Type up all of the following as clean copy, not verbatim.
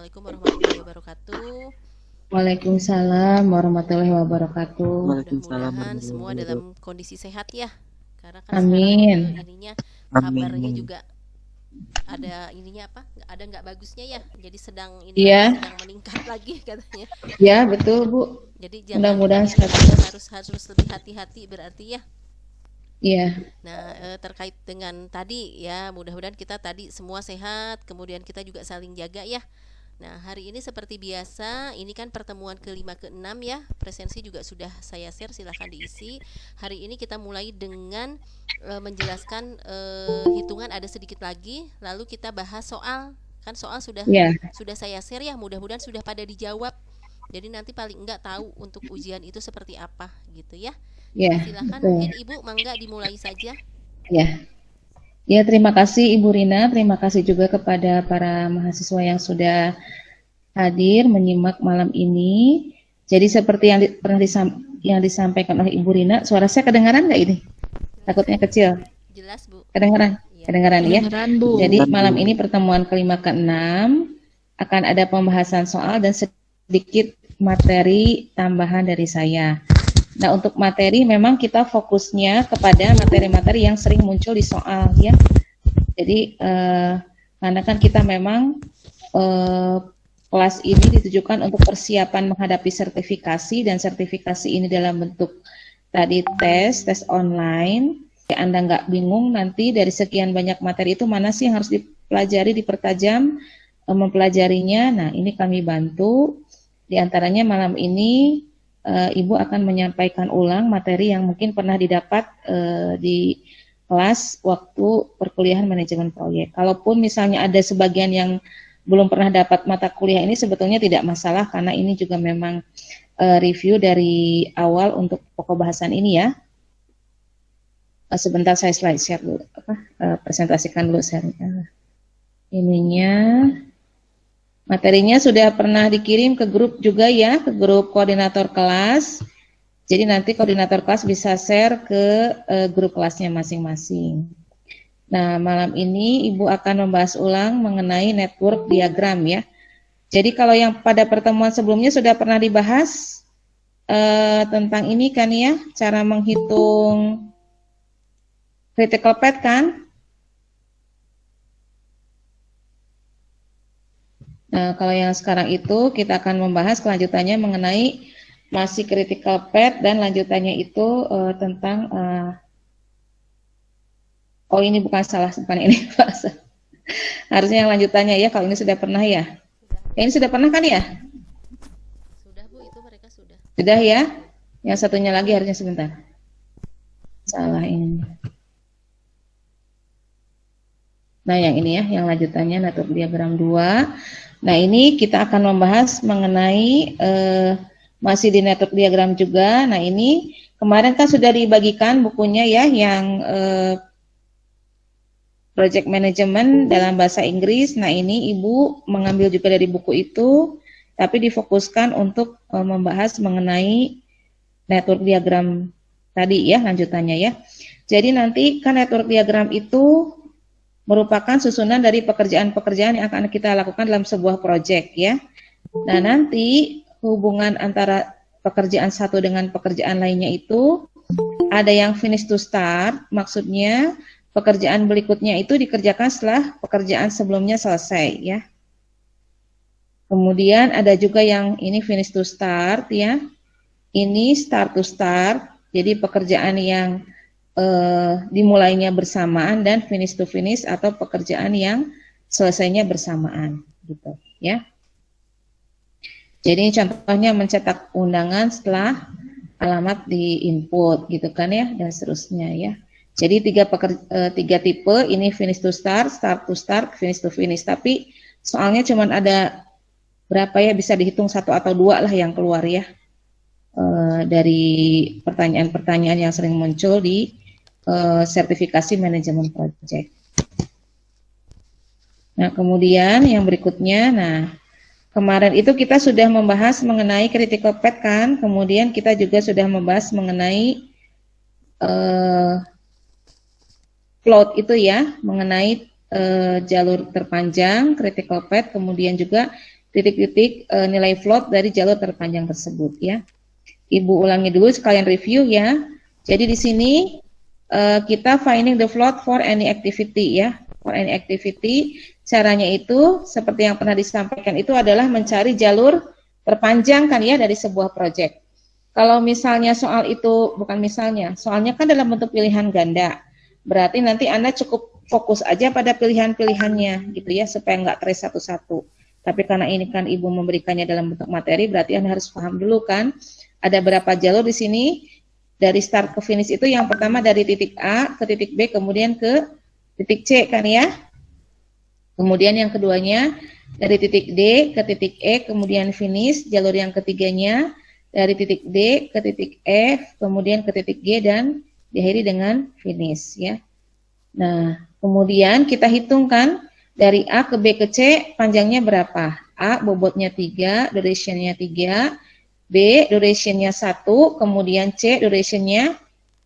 Assalamualaikum warahmatullahi wabarakatuh. Waalaikumsalam warahmatullahi wabarakatuh. Waalaikumsalam Mudah-mudahan warahmatullahi semua wabarakatuh. dalam kondisi sehat ya. Karena kan sekarang Amin. ininya kabarnya Amin. juga ada ininya apa? Ada nggak bagusnya ya. Jadi sedang ini lagi, Iya, sedang meningkat lagi katanya. ya betul Bu. Jadi jangan Mudah-mudahan ini sehat ya, terus. harus lebih hati-hati berarti ya. Iya, Nah, terkait dengan tadi ya, mudah-mudahan kita tadi semua sehat, kemudian kita juga saling jaga ya. Nah, hari ini seperti biasa, ini kan pertemuan kelima keenam ya. Presensi juga sudah saya share, silahkan diisi. Hari ini kita mulai dengan menjelaskan hitungan ada sedikit lagi, lalu kita bahas soal. Kan soal iya, sudah saya share ya, mudah-mudahan sudah pada dijawab. Jadi nanti paling enggak tahu untuk ujian itu seperti apa gitu ya. iya, Jadi silahkan betul. mungkin Ibu mangga dimulai saja. Ya, ya terima kasih Ibu Rina. Terima kasih juga kepada para mahasiswa yang sudah hadir menyimak malam ini. Jadi seperti yang yang disampaikan oleh Ibu Rina, suara saya kedengaran nggak ini? Takutnya kecil. Jelas Bu. Kedengaran? Iya. Kedengaran ya. Kedengeran, Bu. Jadi Kedengaran, malam Bu. ini pertemuan kelima keenam akan ada pembahasan soal dan sedikit materi tambahan dari saya. Nah, untuk materi memang kita fokusnya kepada materi-materi yang sering muncul di soal ya. Jadi karena kan kita memang eh, kelas ini ditujukan untuk persiapan menghadapi sertifikasi, dan sertifikasi ini dalam bentuk tadi tes online. Ya, Anda nggak bingung nanti dari sekian banyak materi itu mana sih yang harus dipelajari, dipertajam mempelajarinya. Nah, ini kami bantu. Di antaranya malam ini Ibu akan menyampaikan ulang materi yang mungkin pernah didapat di kelas waktu perkuliahan manajemen proyek. Kalaupun misalnya ada sebagian yang belum pernah dapat mata kuliah ini, sebetulnya tidak masalah karena ini juga memang review dari awal untuk pokok bahasan ini ya. Sebentar saya slide share dulu, presentasikan dulu share ininya. Materinya sudah pernah dikirim ke grup juga ya, ke grup koordinator kelas. Jadi nanti koordinator kelas bisa share ke grup kelasnya masing-masing. Nah, malam ini Ibu akan membahas ulang mengenai network diagram ya. Jadi kalau yang pada pertemuan sebelumnya sudah pernah dibahas tentang ini kan ya, cara menghitung critical path kan? Nah, kalau yang sekarang itu kita akan membahas kelanjutannya mengenai masih critical path, dan lanjutannya itu tentang oh ini bukan salah, bukan ini harusnya yang lanjutannya ya, kalau ini sudah pernah ya. Ini sudah pernah kan ya? Sudah Bu, itu mereka sudah. Sudah ya. Yang satunya lagi harusnya sebentar. Salah ini. Nah, yang ini ya, yang lanjutannya network diagram 2. Nah, ini kita akan membahas mengenai masih di network diagram juga. Nah, ini kemarin kan sudah dibagikan bukunya ya, yang project management dalam bahasa Inggris. Nah, ini Ibu mengambil juga dari buku itu, tapi difokuskan untuk membahas mengenai network diagram tadi ya, lanjutannya ya. Jadi nanti kan network diagram itu merupakan susunan dari pekerjaan-pekerjaan yang akan kita lakukan dalam sebuah proyek ya. Nah, nanti hubungan antara pekerjaan satu dengan pekerjaan lainnya itu ada yang finish to start, maksudnya pekerjaan berikutnya itu dikerjakan setelah pekerjaan sebelumnya selesai ya. Kemudian ada juga yang ini finish to start ya. Ini start to start, jadi pekerjaan yang dimulainya bersamaan, dan finish to finish atau pekerjaan yang selesainya bersamaan gitu ya. Jadi contohnya mencetak undangan setelah alamat di input gitu kan ya, dan seterusnya ya. Jadi tiga tipe ini, finish to start, start to start, finish to finish. Tapi soalnya cuma ada berapa ya, bisa dihitung satu atau dua lah yang keluar ya dari pertanyaan-pertanyaan yang sering muncul di sertifikasi manajemen project. Nah, kemudian yang berikutnya, nah kemarin itu kita sudah membahas mengenai critical path kan, kemudian kita juga sudah membahas mengenai float itu ya, mengenai jalur terpanjang, critical path, kemudian juga titik-titik nilai float dari jalur terpanjang tersebut ya. Ibu ulangi dulu sekalian review ya. Jadi di sini kita finding the float for any activity ya. For any activity, caranya itu seperti yang pernah disampaikan itu adalah mencari jalur terpanjang kan ya dari sebuah project. Kalau misalnya soal itu, bukan misalnya, soalnya kan dalam bentuk pilihan ganda. Berarti nanti Anda cukup fokus aja pada pilihan-pilihannya gitu ya, supaya nggak trace satu-satu. Tapi karena ini kan Ibu memberikannya dalam bentuk materi, berarti Anda harus paham dulu kan, ada berapa jalur di sini, dari start ke finish itu yang pertama dari titik A ke titik B, kemudian ke titik C kan ya. Kemudian yang keduanya dari titik D ke titik E, kemudian finish. Jalur yang ketiganya dari titik D ke titik F, kemudian ke titik G, dan diakhiri dengan finish ya. Nah, kemudian kita hitungkan dari A ke B ke C panjangnya berapa. A bobotnya 3, durationnya 3, B durationnya 1, kemudian C durationnya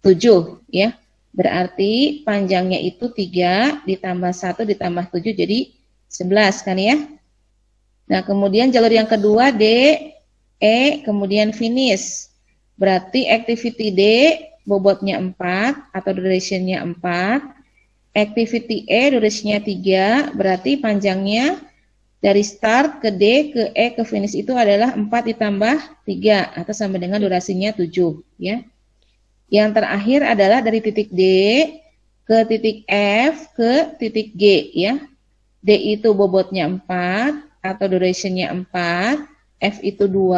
7 ya. Berarti panjangnya itu 3 ditambah 1 ditambah 7 jadi 11 kan ya. Nah, kemudian jalur yang kedua D, E, kemudian finish. Berarti activity D bobotnya 4 atau durationnya 4. Activity E durationnya 3, berarti panjangnya dari start ke D, ke E, ke finish itu adalah 4 ditambah 3 atau sama dengan durasinya 7 ya. Yang terakhir adalah dari titik D ke titik F ke titik G ya. D itu bobotnya 4 atau durationnya 4, F itu 2,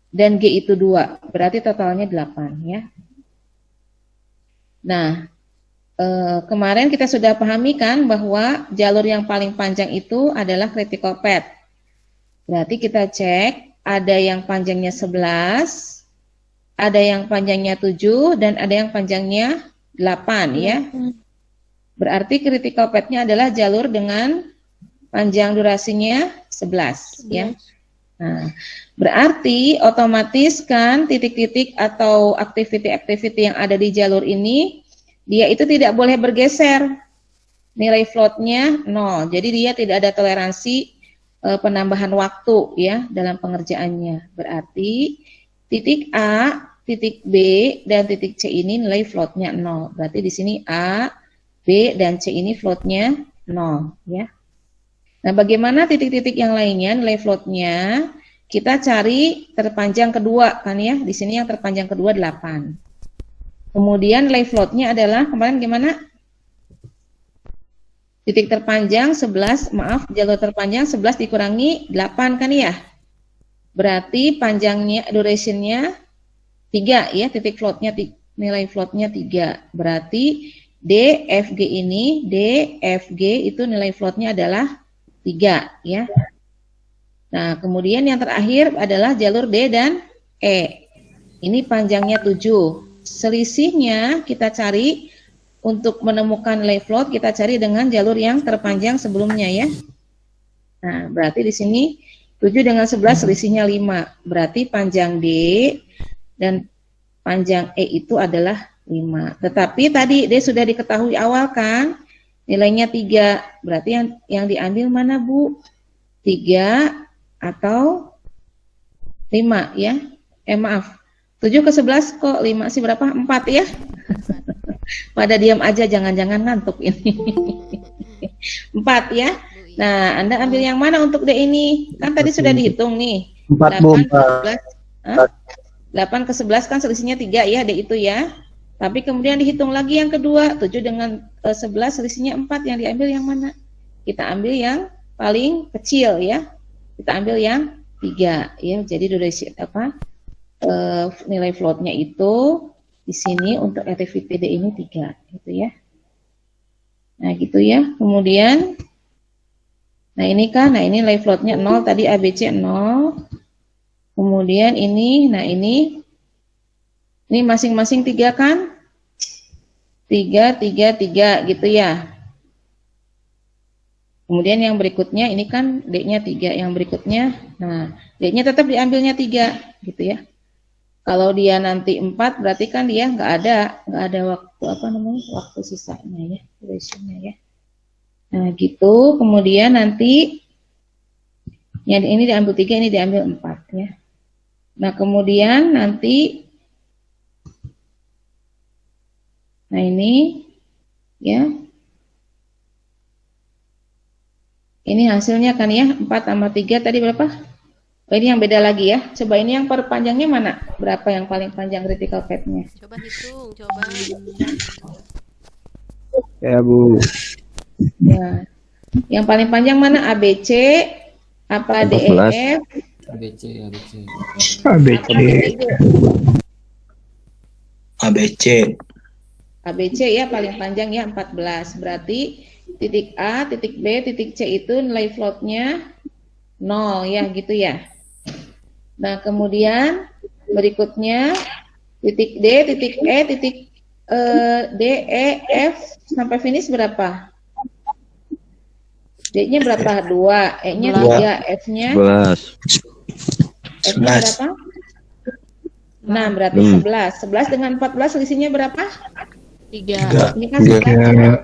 dan G itu 2. Berarti totalnya 8 ya. Nah, kemarin kita sudah pahami kan bahwa jalur yang paling panjang itu adalah critical path. Berarti kita cek ada yang panjangnya 11, ada yang panjangnya 7, dan ada yang panjangnya 8 ya. Berarti critical path-nya adalah jalur dengan panjang durasinya 11 ya. Nah, berarti otomatis kan titik-titik atau aktiviti-aktiviti yang ada di jalur ini dia itu tidak boleh bergeser. Nilai floatnya 0. Jadi dia tidak ada toleransi penambahan waktu ya dalam pengerjaannya. Berarti titik A, titik B, dan titik C ini nilai floatnya 0. Berarti di sini A, B, dan C ini floatnya 0 ya. Nah, bagaimana titik-titik yang lainnya nilai floatnya? Kita cari terpanjang kedua kan ya. Di sini yang terpanjang kedua 8. Kemudian nilai floatnya adalah kemarin gimana? Titik terpanjang 11, maaf, jalur terpanjang 11 dikurangi 8 kan ya? Berarti panjangnya, durationnya 3 ya, titik floatnya, nilai floatnya 3. Berarti DFG ini, DFG itu nilai floatnya adalah 3 ya. Nah, kemudian yang terakhir adalah jalur D dan E. Ini panjangnya 7. Selisihnya kita cari untuk menemukan nilai float, kita cari dengan jalur yang terpanjang sebelumnya ya. Nah, berarti di sini 7 dengan 11 selisihnya 5. Berarti panjang D dan panjang E itu adalah 5. Tetapi tadi D sudah diketahui awal kan, nilainya 3. Berarti yang diambil mana Bu? 3 atau 5 ya. Maaf. 7 ke 11 kok 5 sih berapa? 4 ya. Pada diam aja, jangan-jangan ngantuk ini. 4 ya. Nah, Anda ambil yang mana untuk D ini? Kan tadi sudah dihitung nih. 8 ke 11. 8 ke 11 kan selisihnya 3 ya, D itu ya. Tapi kemudian dihitung lagi yang kedua, 7 dengan 11 selisihnya 4, yang diambil yang mana? Kita ambil yang paling kecil ya. Kita ambil yang 3 ya. Jadi durasi nilai floatnya itu di sini untuk activity D ini 3 gitu ya. Nah, gitu ya. Kemudian nah ini kan, nah ini nilai floatnya 0 tadi ABC 0. Kemudian ini, nah ini masing-masing 3 kan? 3, 3, 3 gitu ya. Kemudian yang berikutnya ini kan D-nya 3, yang berikutnya, nah D-nya tetap diambilnya 3 gitu ya. Kalau dia nanti 4 berarti kan dia nggak ada waktu waktu sisanya ya, durationnya ya. Nah gitu, kemudian nanti Yang ini diambil 3, ini diambil 4 ya. Nah, kemudian nanti nah ini ya. Ini hasilnya kan ya, 4 tambah 3 tadi berapa? Oh, ini yang beda lagi ya. Coba ini yang perpanjangnya mana? Berapa yang paling panjang critical path-nya? Coba hitung, coba. Ya, Bu. Ya. Yang paling panjang mana? ABC, apa 14. DEF, ABC, ABC. ABC. ABC. ABC ya paling panjang ya 14. Berarti titik A, titik B, titik C itu nilai floatnya 0 ya gitu ya. Nah, kemudian berikutnya titik D, titik E, titik D, E, F sampai finish berapa? D-nya berapa? 2, E-nya 3, F-nya 11. F-nya berapa? 6, berarti 11. 11 dengan 14 selisihnya berapa? 3. Ini kan 11.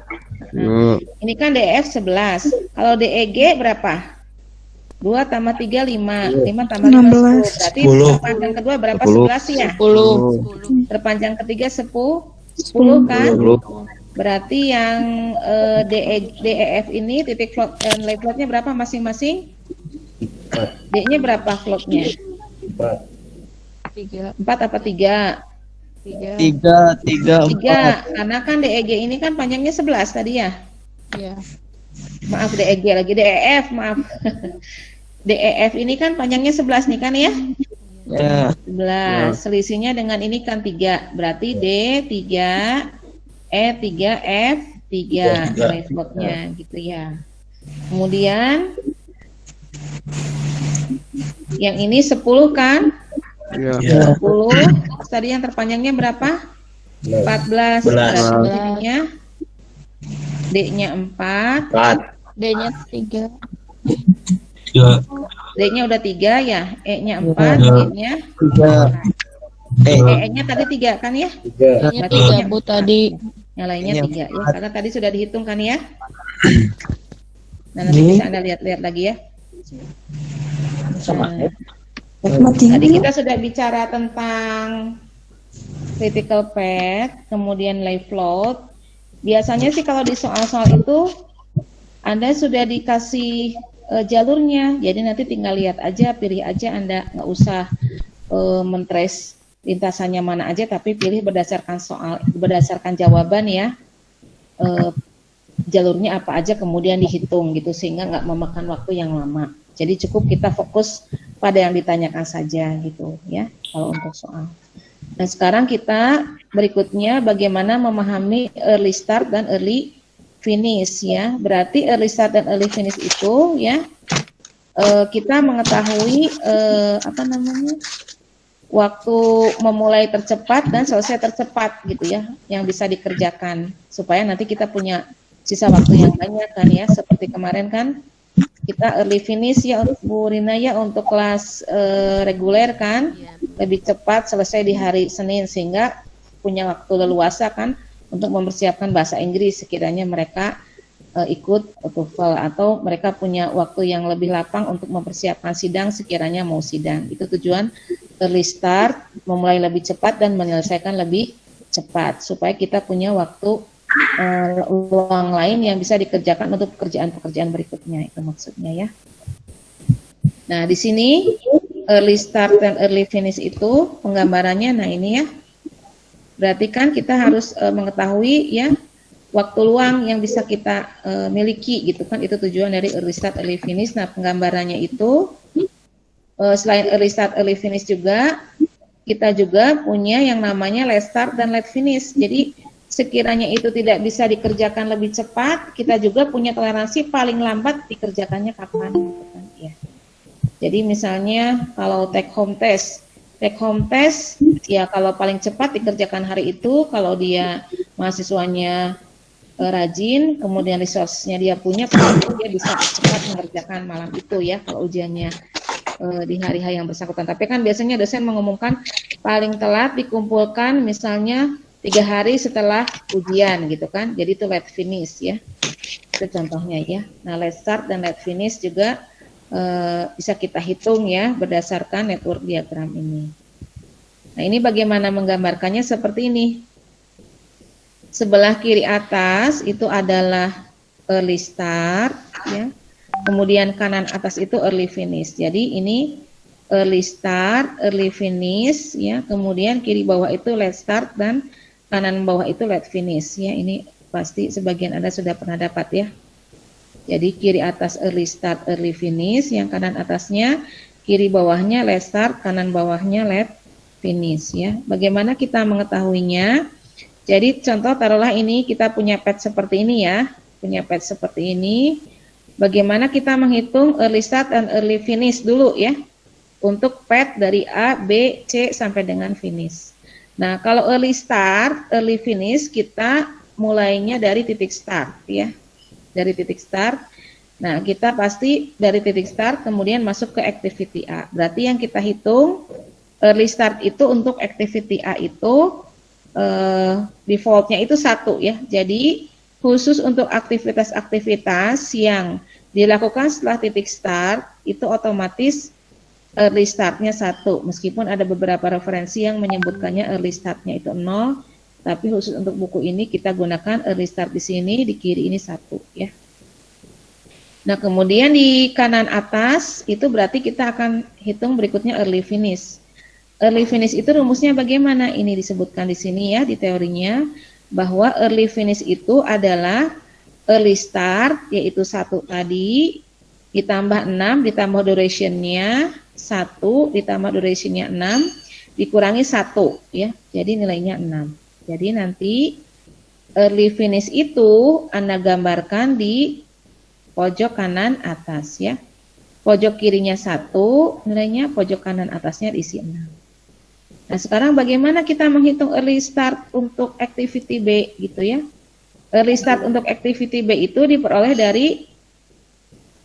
Hmm. Ini kan DF 11. Kalau DEG berapa? 2 tambah 3, 5. 5 tambah 5, 10. Berarti 10. terpanjang kedua berapa? 10. 11 ya? 10. Terpanjang ketiga 10 kan? 10. Berarti yang DEF ini titik float nilai floatnya berapa masing-masing? D-nya berapa floatnya? 3. 4 apa 3? 3. 3, 3. Karena kan DEG ini kan panjangnya 11 tadi ya? Ya. Maaf DEG lagi, DEF maaf. DEF ini kan panjangnya 11 nih kan ya? Ya. 11. Selisihnya dengan ini kan 3. Berarti D 3, E 3, F 3 nilai floatnya gitu ya. Kemudian yang ini 10 kan? Ya. Ya. 10. Tadi yang terpanjangnya berapa? 14. Berarti D-nya D-nya 4, 4. D-nya 3. Ya. D-nya udah 3 ya, E-nya 4, Ya. G-nya 3. E-nya tadi 3 kan ya? D-nya 3, Bu, tadi. Yang lainnya Ini 3 ya, karena tadi sudah dihitung kan ya? Nah, nanti bisa Anda lihat-lihat lagi ya. Nah, tadi kita sudah bicara tentang critical path, kemudian live float. Biasanya sih kalau di soal-soal itu Anda sudah dikasih jalurnya, jadi nanti tinggal lihat aja, pilih aja, Anda nggak usah mentrace lintasannya mana aja, tapi pilih berdasarkan soal, berdasarkan jawaban ya, jalurnya apa aja kemudian dihitung gitu, sehingga nggak memakan waktu yang lama. Jadi cukup kita fokus pada yang ditanyakan saja gitu ya, kalau untuk soal. Nah, sekarang kita berikutnya bagaimana memahami early start dan early finish ya. Berarti early start dan early finish itu ya, kita mengetahui waktu memulai tercepat dan selesai tercepat gitu ya, yang bisa dikerjakan supaya nanti kita punya sisa waktu yang banyak kan ya. Seperti kemarin kan kita early finish ya Bu Rina ya, untuk kelas reguler kan lebih cepat selesai di hari Senin, sehingga punya waktu leluasa kan untuk mempersiapkan bahasa Inggris sekiranya mereka ikut TOEFL, atau mereka punya waktu yang lebih lapang untuk mempersiapkan sidang sekiranya mau sidang. Itu tujuan early start, memulai lebih cepat dan menyelesaikan lebih cepat supaya kita punya waktu luang lain yang bisa dikerjakan untuk pekerjaan-pekerjaan berikutnya, itu maksudnya ya. Nah, di sini early start dan early finish itu penggambarannya, nah ini ya. Berarti kan kita harus mengetahui ya waktu luang yang bisa kita miliki gitu kan, itu tujuan dari early start early finish. Nah, penggambarannya itu selain early start early finish juga kita juga punya yang namanya late start dan late finish. Jadi sekiranya itu tidak bisa dikerjakan lebih cepat, kita juga punya toleransi paling lambat dikerjakannya kapan gitu kan ya. Jadi misalnya kalau take home test ya kalau paling cepat dikerjakan hari itu, kalau dia mahasiswanya rajin, kemudian resource-nya dia punya, dia bisa cepat mengerjakan malam itu ya kalau ujiannya di hari-hari yang bersangkutan. Tapi kan biasanya dosen mengumumkan paling telat dikumpulkan misalnya 3 hari setelah ujian gitu kan, jadi itu late finish ya, itu contohnya ya. Nah, late start dan late finish juga bisa kita hitung ya berdasarkan network diagram ini. Nah, ini bagaimana menggambarkannya seperti ini. Sebelah kiri atas itu adalah early start ya. Kemudian kanan atas itu early finish. Jadi ini early start, early finish ya. Kemudian kiri bawah itu late start dan kanan bawah itu late finish ya. Ini pasti sebagian Anda sudah pernah dapat ya. Jadi kiri atas early start, early finish, yang kanan atasnya, kiri bawahnya late start, kanan bawahnya late finish ya. Bagaimana kita mengetahuinya? Jadi contoh taruhlah ini kita punya pad seperti ini ya, punya pad seperti ini. Bagaimana kita menghitung early start dan early finish dulu ya, untuk pad dari A, B, C sampai dengan finish. Nah kalau early start, early finish kita mulainya dari titik start ya. Dari titik start. Nah, kita pasti dari titik start kemudian masuk ke activity A. Berarti yang kita hitung early start itu untuk activity A itu defaultnya itu 1 ya. Jadi khusus untuk aktivitas-aktivitas yang dilakukan setelah titik start itu otomatis early startnya 1. Meskipun ada beberapa referensi yang menyebutkannya early startnya itu 0. Tapi khusus untuk buku ini kita gunakan early start di sini, di kiri ini 1 ya. Nah kemudian di kanan atas itu berarti kita akan hitung berikutnya early finish. Early finish itu rumusnya bagaimana? Ini disebutkan di sini ya di teorinya, bahwa early finish itu adalah early start yaitu 1 tadi, ditambah 6 ditambah durationnya 1 ditambah durationnya 6 dikurangi 1 ya. Jadi nilainya 6. Jadi nanti early finish itu Anda gambarkan di pojok kanan atas ya. Pojok kirinya 1 nilainya, pojok kanan atasnya diisi 6. Nah sekarang bagaimana kita menghitung early start untuk activity B gitu ya. Early start untuk activity B itu diperoleh dari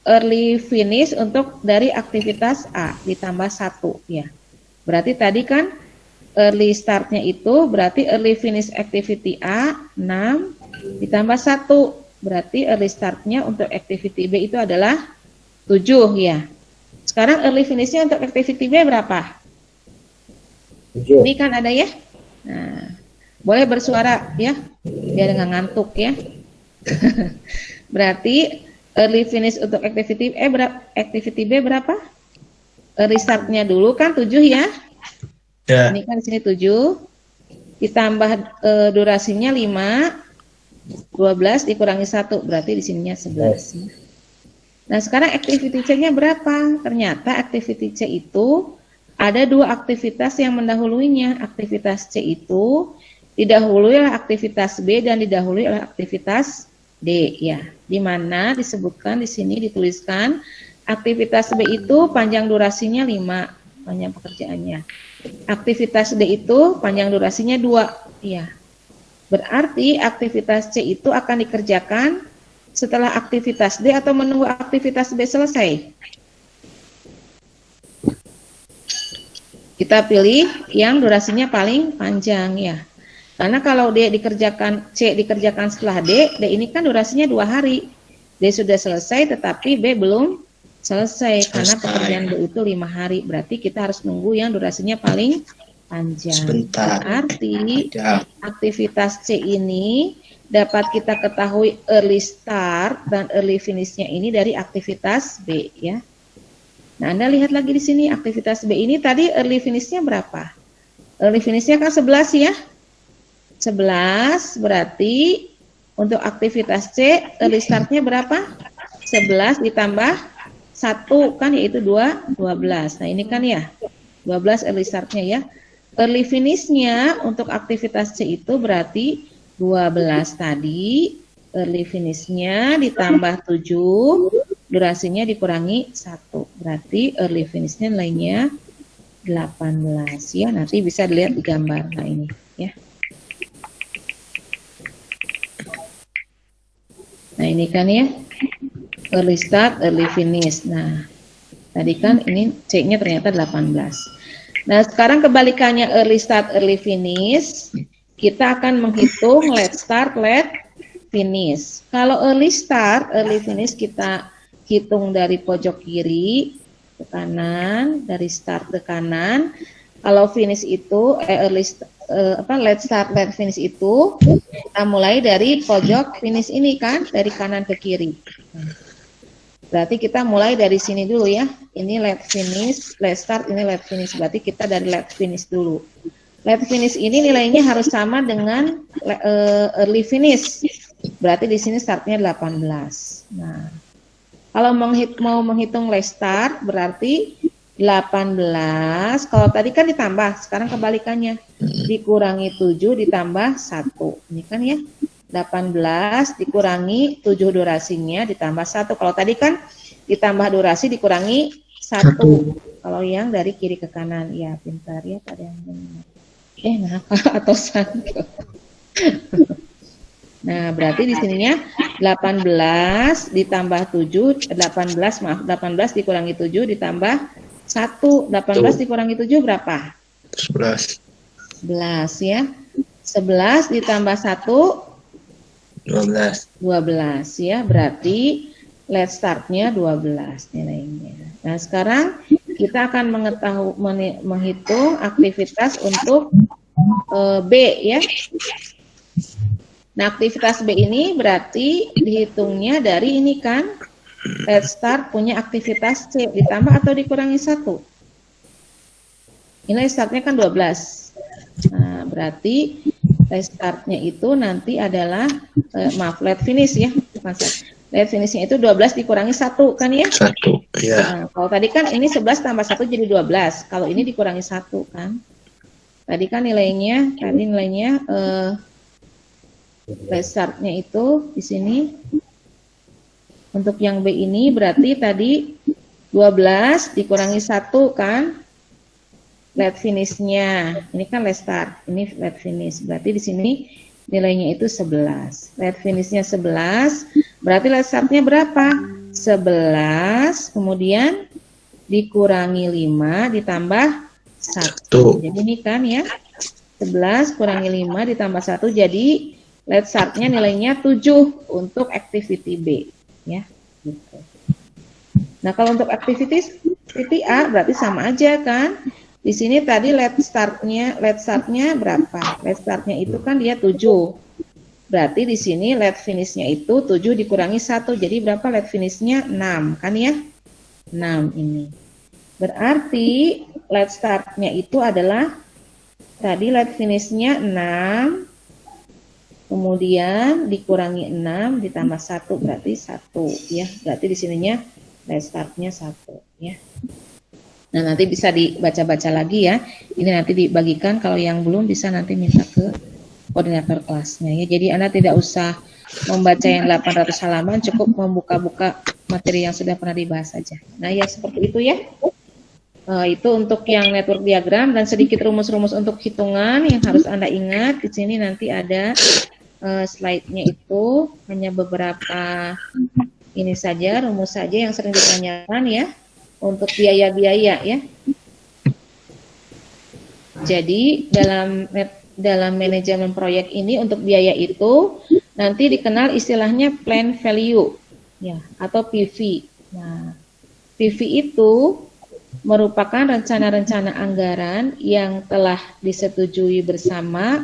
early finish untuk dari aktivitas A ditambah 1 ya. Berarti tadi kan early startnya itu berarti early finish activity A 6 ditambah 1 berarti early startnya untuk activity B itu adalah 7 ya. Sekarang early finishnya untuk activity B berapa? 7. Ini kan ada ya. Nah, boleh bersuara ya biar nggak ngantuk ya. Berarti early finish untuk activity B berapa? Early startnya dulu kan 7 ya. Ya. Ini kan di sini 7 ditambah durasinya 5, 12 dikurangi 1 berarti di sininya 11. Nah sekarang activity C-nya berapa? Ternyata activity C itu ada 2 aktivitas yang mendahuluinya. Aktivitas C itu didahului oleh aktivitas B dan didahului oleh aktivitas D ya. Di mana disebutkan di sini dituliskan aktivitas B itu panjang durasinya 5, panjang pekerjaannya. Aktivitas D itu panjang durasinya 2 ya. Berarti aktivitas C itu akan dikerjakan setelah aktivitas D atau menunggu aktivitas B selesai. Kita pilih yang durasinya paling panjang ya. Karena kalau D dikerjakan, C dikerjakan setelah D ini kan durasinya 2 hari. D sudah selesai tetapi B belum selesai karena pekerjaan B itu 5 hari. Berarti kita harus nunggu yang durasinya paling panjang. Sebentar. Berarti aktivitas C ini dapat kita ketahui early start dan early finish-nya ini dari aktivitas B ya. Nah, Anda lihat lagi di sini aktivitas B ini tadi early finish-nya berapa? Early finish-nya kan 11 ya. 11 berarti untuk aktivitas C early start-nya berapa? 11 ditambah 1 kan yaitu 12. Nah ini kan ya 12 early startnya ya. Early finish-nya untuk aktivitas C itu berarti 12 tadi. Early finish-nya ditambah 7, durasinya dikurangi 1. Berarti early finish-nya nilainya 18 ya. Nanti bisa dilihat di gambar. Nah ini ya. Nah ini kan ya. Early start, early finish. Nah, tadi kan ini C-nya ternyata 18. Nah, sekarang kebalikannya early start, early finish. Kita akan menghitung late start, late finish. Kalau early start, early finish kita hitung dari pojok kiri ke kanan, dari start ke kanan. Kalau finish itu let's start let's finish itu kita mulai dari pojok finish ini kan, dari kanan ke kiri. Berarti kita mulai dari sini dulu ya. Ini let's finish, let's start, ini let's finish. Berarti kita dari let's finish dulu. Let's finish ini nilainya harus sama dengan early finish. Berarti di sini startnya 18. Nah, kalau mau menghitung let's start berarti 18, kalau tadi kan ditambah, sekarang kebalikannya. Dikurangi 7 ditambah 1. Ini kan ya, 18 dikurangi 7 durasinya ditambah 1. Kalau tadi kan ditambah durasi dikurangi 1. Kalau yang dari kiri ke kanan, ya pintar ya pada yang benar. Atau 1. Nah, berarti di sininya 18 ditambah 7, 18 dikurangi 7 ditambah 1, 18 dikurangi 7 berapa? 11. 11 ya. 11 ditambah 1 12 ya. Berarti let's startnya 12 nilainya. Nah, sekarang kita akan menghitung aktivitas untuk B ya. Nah, aktivitas B ini berarti dihitungnya dari ini kan. Let's start punya aktivitas C, ditambah atau dikurangi 1? Ini let's startnya kan 12. Nah, berarti let's startnya itu nanti adalah, let's finish ya. Let's finishnya itu 12 dikurangi 1 kan ya? 1, ya. Nah, kalau tadi kan ini 11 tambah 1 jadi 12. Kalau ini dikurangi 1 kan. Tadi kan nilainya let's startnya itu di sini. Untuk yang B ini berarti tadi 12 dikurangi 1 kan, let's finish-nya. Ini kan let's start, ini let's finish. Berarti di sini nilainya itu 11. Let's finish-nya 11, berarti let's start-nya berapa? 11, kemudian dikurangi 5 ditambah 1. Jadi ini kan ya, 11 kurangi 5 ditambah 1, jadi let's start-nya nilainya 7 untuk activity B. Ya, gitu. Nah, kalau untuk activity A berarti sama aja kan. Di sini tadi let's startnya berapa? Let's startnya itu kan dia 7. Berarti di sini let's finish-nya itu 7 dikurangi 1. Jadi berapa let's finish-nya? 6 kan ya? 6 ini. Berarti let's start-nya itu adalah tadi let's finish-nya 6. Kemudian dikurangi 6 ditambah 1 berarti 1 ya. Berarti di sininya let's start-nya 1 ya. Nah, nanti bisa dibaca-baca lagi ya. Ini nanti dibagikan, kalau yang belum bisa nanti minta ke koordinator kelasnya ya. Jadi Anda tidak usah membaca yang 800 halaman, cukup membuka-buka materi yang sudah pernah dibahas saja. Nah, ya seperti itu ya. Itu untuk yang network diagram dan sedikit rumus-rumus untuk hitungan yang harus Anda ingat. Di sini nanti ada slide-nya itu hanya beberapa ini saja, rumus saja yang sering ditanyakan ya, untuk biaya-biaya ya. Jadi dalam manajemen proyek ini untuk biaya itu nanti dikenal istilahnya plan value ya, atau PV. Nah, PV itu merupakan rencana-rencana anggaran yang telah disetujui bersama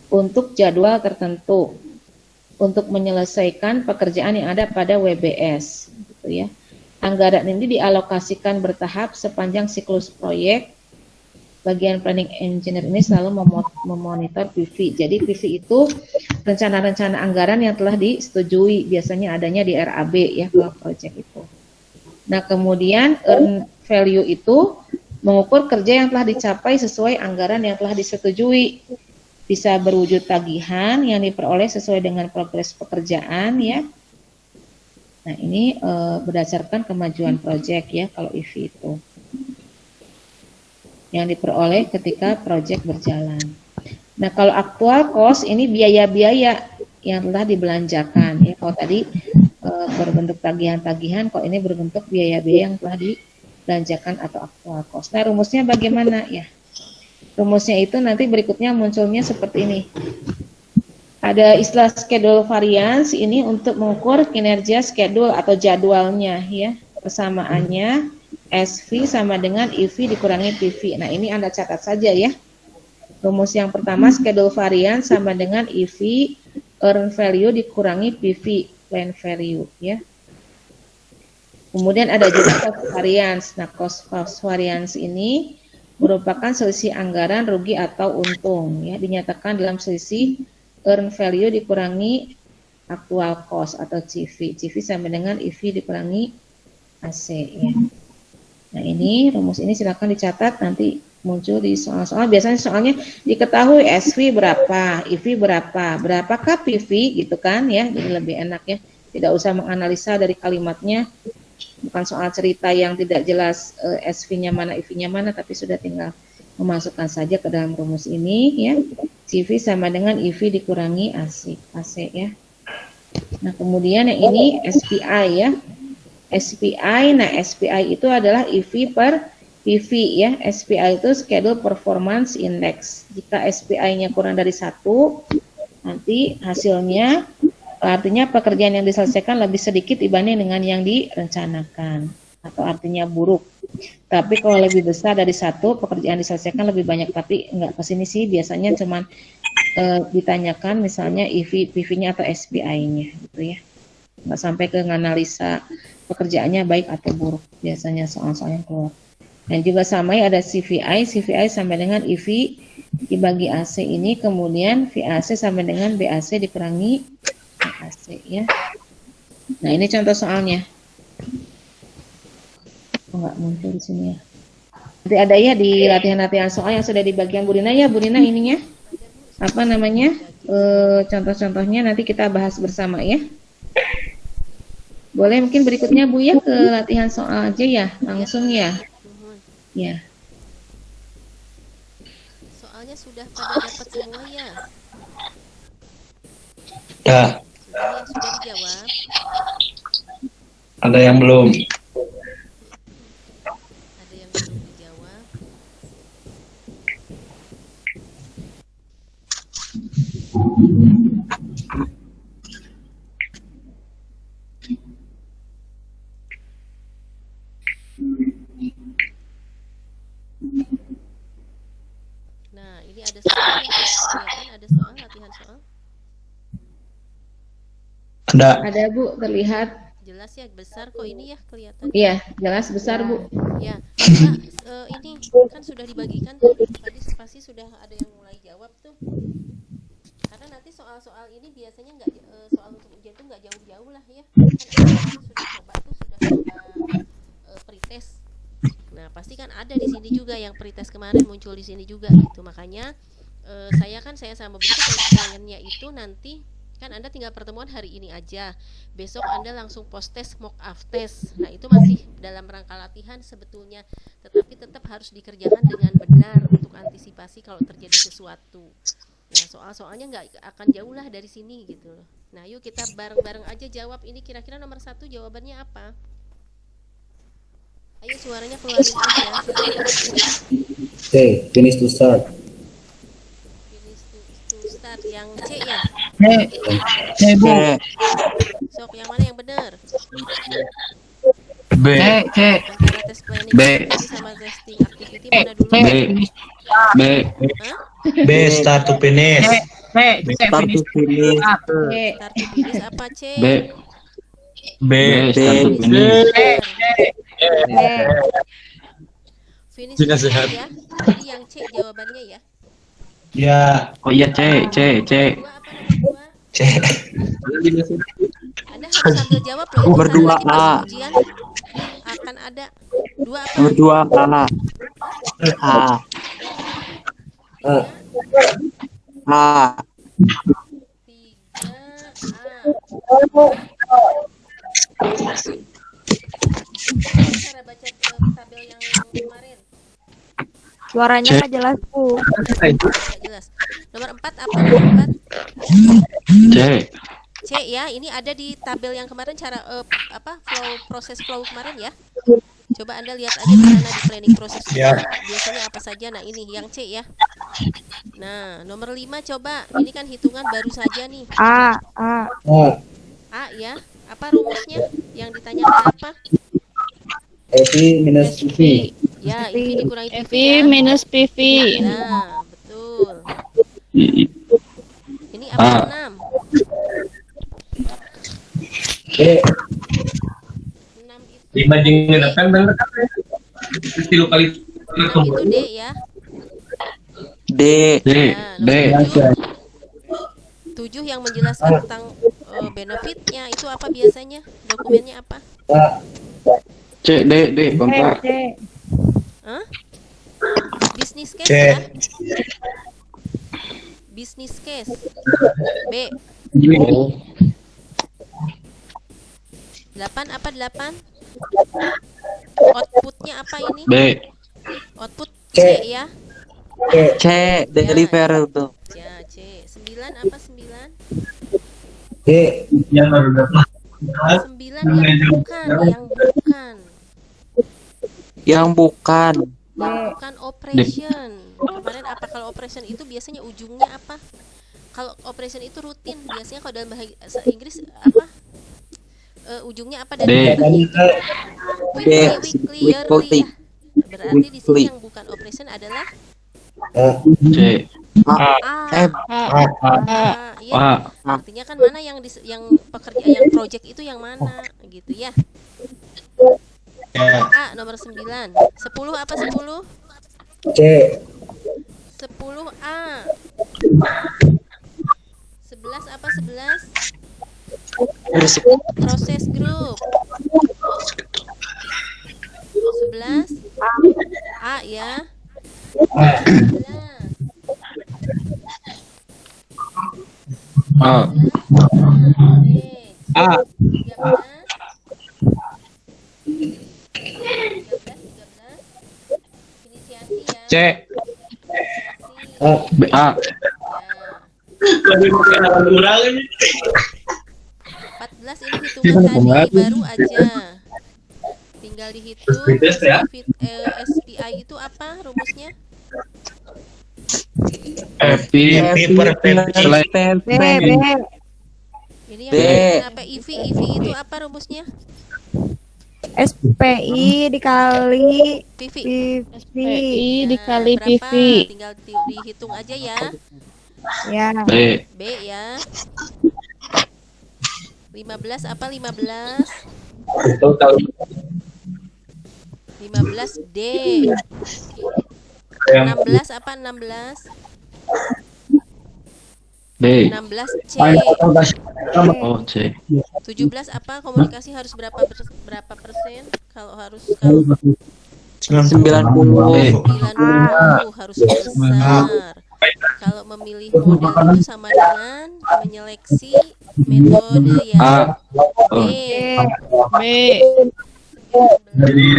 untuk jadwal tertentu untuk menyelesaikan pekerjaan yang ada pada WBS gitu ya. Anggaran ini dialokasikan bertahap sepanjang siklus proyek. Bagian planning engineer ini selalu memonitor PV. Jadi PV itu rencana-rencana anggaran yang telah disetujui, biasanya adanya di RAB ya kalau proyek itu. Nah, kemudian earn value itu mengukur kerja yang telah dicapai sesuai anggaran yang telah disetujui. Bisa berwujud tagihan yang diperoleh sesuai dengan progres pekerjaan ya. Nah, ini berdasarkan kemajuan proyek ya kalau EV itu. Yang diperoleh ketika proyek berjalan. Nah, kalau actual cost ini biaya-biaya yang telah dibelanjakan ya. Kalau tadi berbentuk tagihan-tagihan, kalau ini berbentuk biaya-biaya yang telah dibelanjakan atau actual cost. Nah, rumusnya bagaimana ya? Rumusnya itu nanti berikutnya munculnya seperti ini. Ada istilah schedule variance ini untuk mengukur kinerja schedule atau jadwalnya ya. Persamaannya SV sama dengan EV dikurangi PV. Nah, ini Anda catat saja ya. Rumus yang pertama schedule variance sama dengan EV earn value dikurangi PV plan value ya. Kemudian ada juga cost variance. Nah, cost variance ini merupakan selisih anggaran rugi atau untung ya, dinyatakan dalam selisih earn value dikurangi actual cost atau CV. CV sama dengan EV dikurangi AC ya. Nah, ini rumus ini silakan dicatat, nanti muncul di soal-soal. Biasanya soalnya diketahui SV berapa, EV berapa, berapakah PV gitu kan ya. Jadi lebih enak ya. Tidak usah menganalisa dari kalimatnya. Bukan soal cerita yang tidak jelas SV-nya mana, EV-nya mana, tapi sudah tinggal memasukkan saja ke dalam rumus ini ya. CV sama dengan EV dikurangi AC ya. Nah, kemudian yang ini SPI ya. SPI, nah SPI itu adalah EV per PV ya. SPI itu Schedule Performance Index. Jika SPI-nya kurang dari 1, nanti hasilnya artinya pekerjaan yang diselesaikan lebih sedikit dibanding dengan yang direncanakan, atau artinya buruk. Tapi kalau lebih besar dari 1, pekerjaan diselesaikan lebih banyak, tapi enggak kesini sih, biasanya cuman ditanyakan misalnya EV, PV-nya atau SPI-nya gitu ya. Enggak sampai ke analisa pekerjaannya baik atau buruk, biasanya soal-soal yang keluar. Dan juga sama ya, ada CVI, CVI sama dengan EV dibagi AC ini, kemudian VAC sama dengan BAC dikurangi AC ya. Nah, ini contoh soalnya. Enggak muncul di sini ya. Nanti ada ya di latihan-latihan soal yang sudah di bagian Bu Rina ya, Bu Rina ininya. Apa namanya? Contoh-contohnya nanti kita bahas bersama ya. Boleh mungkin berikutnya Bu ya ke latihan soal aja ya, langsung ya. Ya. Soalnya sudah pada dapat semua ya. Ya, Sudah dijawab. ada yang belum. Ada yang belum dijawab. Nah, ini ada soal ya. Kelihatan ada soal, latihan soal. Ada Bu, terlihat. Jelas ya, besar kok ini ya kelihatan. Iya, jelas besar Bu. Ya, Mbak, ini kan sudah dibagikan tuh. Tadi pasti sudah ada yang mulai jawab tuh. Karena nanti soal-soal ini biasanya nggak soal untuk ujian tuh nggak jauh-jauh lah ya. Kan kemarin sudah coba tuh, sudah coba pretest. Nah, pasti kan ada di sini juga yang pretest kemarin muncul di sini juga gitu. Makanya saya sama Bu pengennya itu nanti kan Anda tinggal pertemuan hari ini aja. Besok Anda langsung post test, mock up test. Nah, itu masih dalam rangka latihan sebetulnya, tetapi tetap harus dikerjakan dengan benar untuk antisipasi kalau terjadi sesuatu. Nah, soal-soalnya nggak akan jauh lah dari sini gitu loh. Nah, yuk kita bareng-bareng aja jawab ini, kira-kira nomor 1 jawabannya apa? Ayo suaranya keluarin aja. Okay, finish to start. Finish to start yang C ya. B. Sok yang mana yang benar? B. Antara tes planning B. activity sama testing activity mana dulu? B. B. Hah? B, start to finish. Start to finish. Start to finish apa C? B. B. Start to finish. Finish to start ya. Jadi yang C jawabannya ya. Ya, Oh iya, C. Dua apa nomor 2? C. Anda harus sambil jawab loh. Nomor Ini dua, nanti pas A. ujian akan ada 2 apa? Nomor 2 A. A. A. 3A. Cara baca tabel yang kemarin. Suaranya nggak jelas, Bu. Nggak jelas. Nomor 4 apa nomor 4? C. C C ya, ini ada di tabel yang kemarin cara proses flow kemarin ya. Coba Anda lihat aja di sana di planning proses Ya. biasanya apa saja. Nah, ini yang C ya. Nah, nomor 5 coba. Ini kan hitungan baru saja nih. A. A ya. Apa rumusnya? Yang ditanyakan apa? FI minus PV. Ya, IV dikurangi PV FI ya. minus PV. Nah, betul. Ini apa 6? B. 6 itu. 5 jeung kan bener kan? 3 kali 6 itu D ya. D. Nah, D. nomor 7 yang menjelaskan tentang benefitnya itu apa biasanya? Dokumennya apa? A. C, D, kontrak. C. Hah? Business case C. ya? Business case. B. 8 apa 8? Outputnya apa ini? B. Output C. C ya. C. C. Deliverable. Ya, C. 9 apa 9? D. Yang baru dapat. 9 yang bukan. Yang bukan. Bukan operation. Kemarin apa kalau operation itu biasanya ujungnya apa? Kalau operation itu rutin, biasanya kalau dalam bahasa Inggris apa? Ujungnya apa dari D. weekly, yearly ya. Berarti di sini yang bukan operation adalah A. C. A. F. Iya. Artinya kan mana yang pekerja yang project itu yang mana gitu ya. Ya. A nomor 9. 10 apa 10? C. 10A. 11 apa 11? Proses grup. 11 A ya. 11 A. A. 13 inisiasi ya. C. A. B. A. 14 ini hitungan tadi baru aja. Tinggal dihitung. SPI itu apa rumusnya? FI per selain B. B. Ini B. yang apa IV itu apa rumusnya? SPI dikali PV. PV. PI dikali Berapa? PV. Tinggal dihitung aja ya. Ya. B. B ya. 15 apa 15? 15 D. 16 apa 16? B. 16 C. Oh, C. 17 apa komunikasi harus berapa persen? Kalau 90. B. 90 harus besar. Kalau memilih model itu sama dengan menyeleksi metode yang A. B. B. Jadi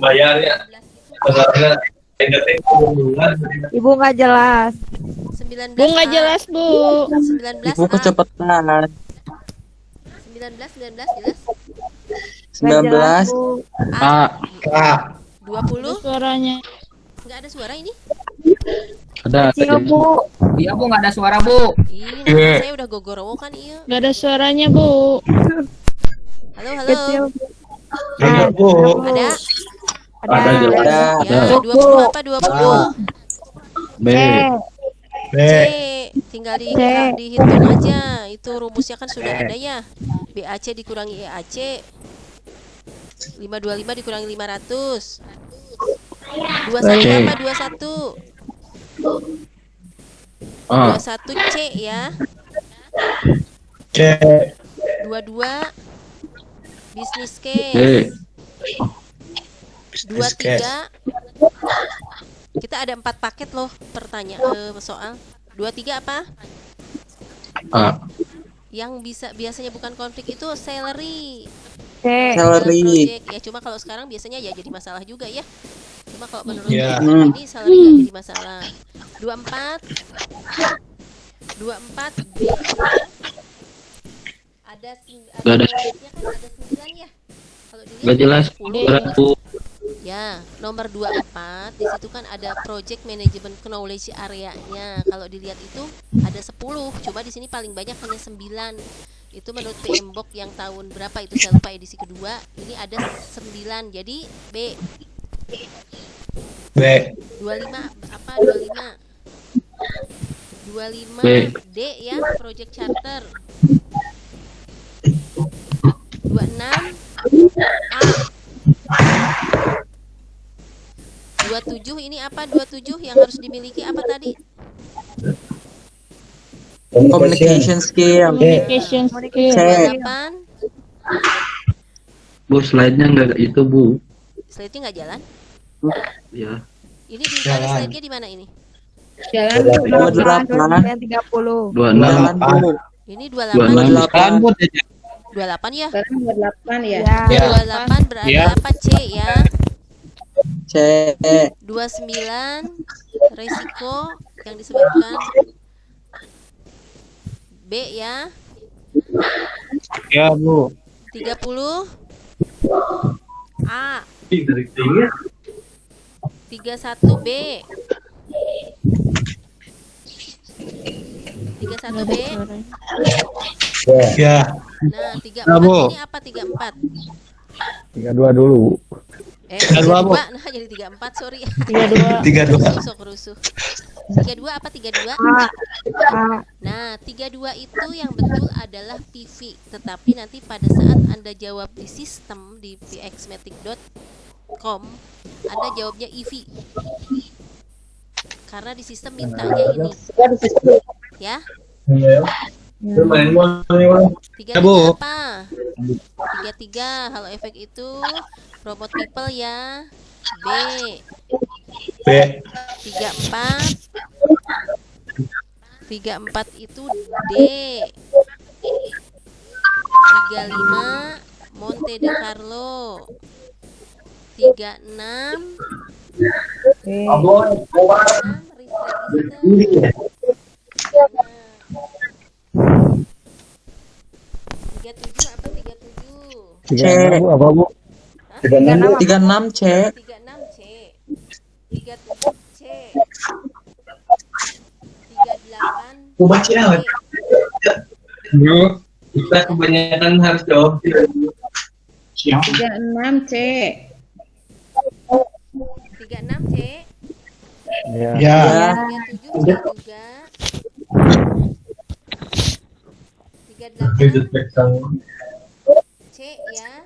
bayarnya Ibu nggak jelas. 19 Bu nggak jelas, Bu. 19 Ibu kecepatan. 19 jelas? 19. Bu. A. A. 20 Suaranya. nggak ada suara ini? Ada. Kecil, Bu. Iya Bu, nggak ada suara Bu. Iya, saya udah gogorowo kan iya. Nggak ada suaranya, Bu. Halo. Kecil, Bu. Ada, Bu. Ada? Ada jelas. Ya, Ada. 20 apa 20? B. B. C. Tinggal dihitung aja. Itu rumusnya kan sudah ada ya. BAC dikurangi EAC. 525 dikurangi 500. 21 apa 21? A. 21 C ya. C. 22 business B. case. Business case. 23 kita ada 4 paket loh pertanyaan soal. 23 apa? A. Yang biasanya bukan konflik itu salary. C. Salary. Project. Ya cuma kalau sekarang biasanya ya jadi masalah juga ya. Cuma kalau menurut Ya. ini salary nggak jadi masalah. 24 24 B. Ada Gak ada. projectnya kan ada 9 ya. Kalau dilihat Gak jelas. 10. Bu. Ya, nomor 24 di situ kan ada project management knowledge area-nya. Kalau dilihat itu ada 10, cuma di sini paling banyak hanya 9. Itu menurut PMBOK yang tahun berapa itu saya lupa, edisi kedua. Ini ada 9. Jadi B. B. 25 apa 25? 25 B. D ya, project charter. 26 A. 27 ini apa? 27 yang harus dimiliki apa tadi? Communication skill. Communication skill. C. 28 Bu, slide-nya nggak itu, Bu. slide-nya nggak jalan. Ya. Ini di mana slide-nya, di mana ini? Jalan Bu. 28. yang 30. 26. Jalan Bu. Ini 28. 26. 28 ya? Sekarang 28 ya. Ya. 28 berarti Ya. apa? C ya. C. 29 resiko yang disebabkan B ya. Ya, Bu. 30 A. 31 B. 31 B. Ya. Nah, 34 Bu. ini apa? 34. 32 dulu. 32 Bu. nah jadi 34, sorry. 32. 32. Sok rusuh. 32 apa 32? A. Nah, 32 itu yang betul adalah PV. Tetapi nanti pada saat Anda jawab di sistem di pxmatic.com, Anda jawabnya EV. Karena di sistem mintanya ini. Ya. 33 Bu. apa? 33 halo efek itu robot people ya. B. B. 34 itu D. 35 Monte de Carlo. 36 Register. 37 apa 37? C. Apa, Bu? 36 C. 36 C. 37 C. 38 Bu, baca lah. Bu, kita kebanyakan harus jawab. 36 C. 36 C. Ya. Ya. 37 C juga. 38 C ya.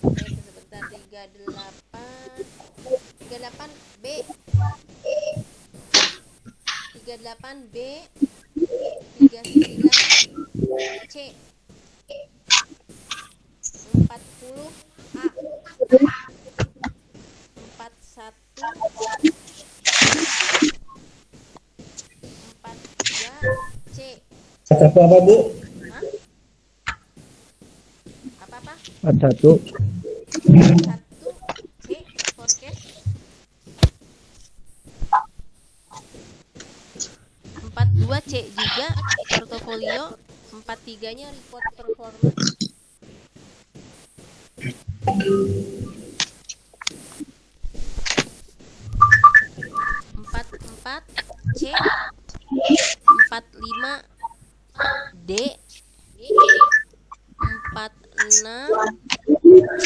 Sebentar 38 B. 38 B. 39 C. 40 A. 41 42 C. Kata apa, Bu? Hah? Apa-apa? 41. 1 C forecast. 42 C juga portofolio. 43-nya report performance. Empat C. 45 D. 46 C.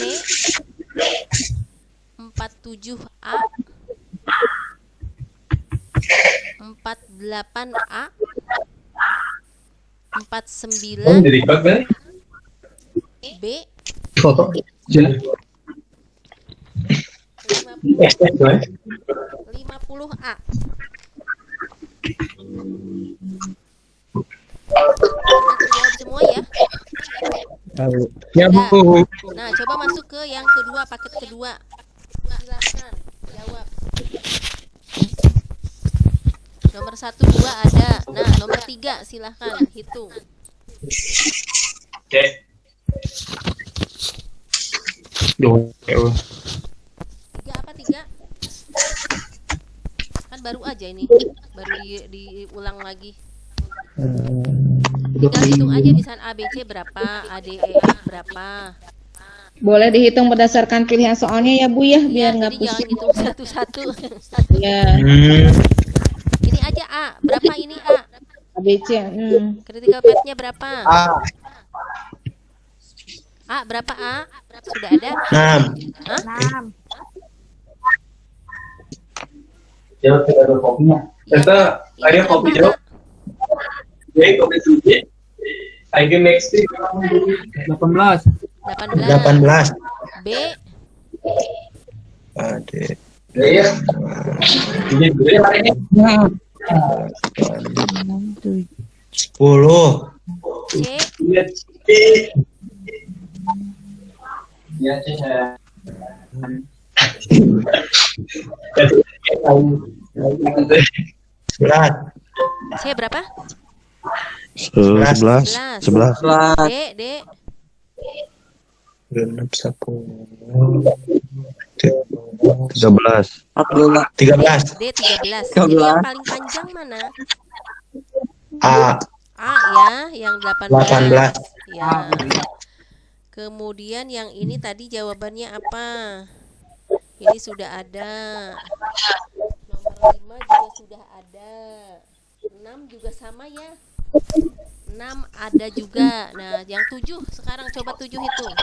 47 A. 48 A. 49 Jadi bug, Ben? B. Foto. Jalan. 50 A. Jawab semua ya. Ya, Bu. Nah, coba masuk ke yang kedua, paket kedua. Silakan jawab. Nomor 1, 2 ada. Nah, nomor 3 silahkan hitung. Oke. Duh, ya. 3 apa 3? Kan baru aja ini. Baru diulang lagi. Tinggal hitung aja misalnya ABC berapa, ADEF berapa. Boleh dihitung berdasarkan pilihan soalnya ya Bu ya, biar Iya, nggak jadi jangan pusing. hitung satu-satu. Ya, Ini aja A, berapa ini A? ABC. Critical path-nya berapa? A berapa A? Sudah ada? 6. Hah? 6. Ya, tidak ada kopinya. Kita Ini ada kopi berapa, jauh. Jadi kopi sedikit. Lagi next week. 18. A? 18. 18. B Oke. Ya. Ini dulu ya hari ini. 10. C Ya, saya. Belas. C berapa? 11. 11. D Genap 10. 13. 13. D 13. Jadi yang paling panjang mana? A. A ya, yang 18. 18. Ya. Kemudian yang ini tadi jawabannya apa? Ini sudah ada. Nomor 5 juga sudah ada. 6 juga sama ya. 6 ada juga. Nah, yang 7 sekarang coba 7 hitung.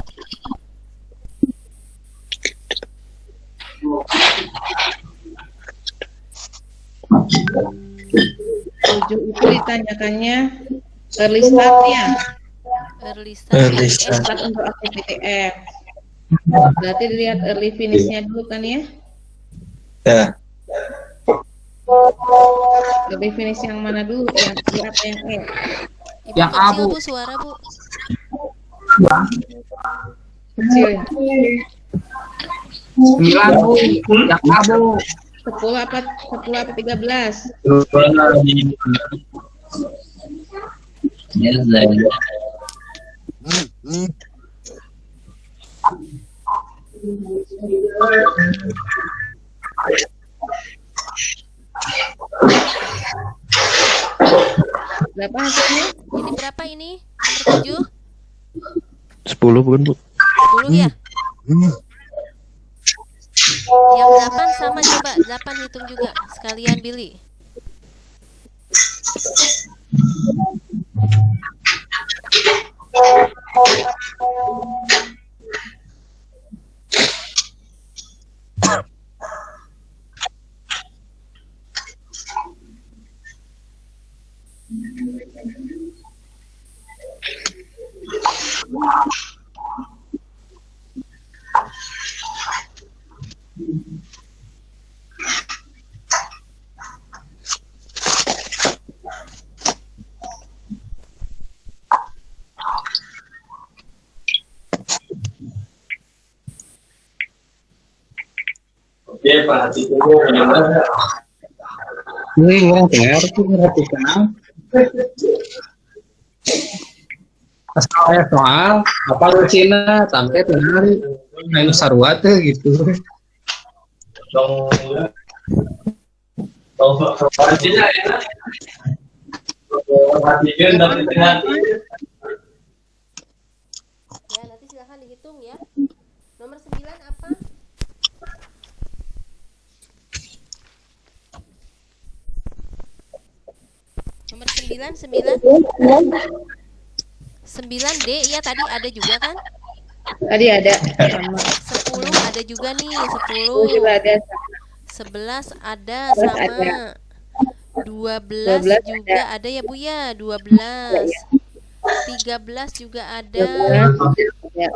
Tujuh itu ditanyakannya early start ya. Early start. Early start. Start untuk activity F. Berarti dilihat early finish-nya dulu kan ya. Ya. Early finish yang mana dulu? Yang I apa yang E? Ibu Yang A, kecil Bu. Bu suara Bu. Kecil ya. 9 Bu. Yang A Bu. 10 apa 13? Ya, saya. Berapa hasilnya? Ini berapa ini? Nomor 7? 10 bukan, Bu? 10 ya? Yang 8 sama coba 8 hitung juga sekalian Billy. Oke, perhatikan dulu bagaimana. Ini orang PR tuh perhatikan. Saya soal apa lu Cina sampai hari main sarua teh gitu. Dong, perhatikan ya. Perhatikan dari hati. Ya, nanti silahkan dihitung ya. Nomor 9 apa? Nomor 9 9D ya tadi ada juga kan? Tadi ada sama. 10 ada juga nih, 10 juga 10. ada. 11 ada 11 sama. ada. 12 12 juga ada ya Bu ya, 12. 13 juga ada. 12 ya.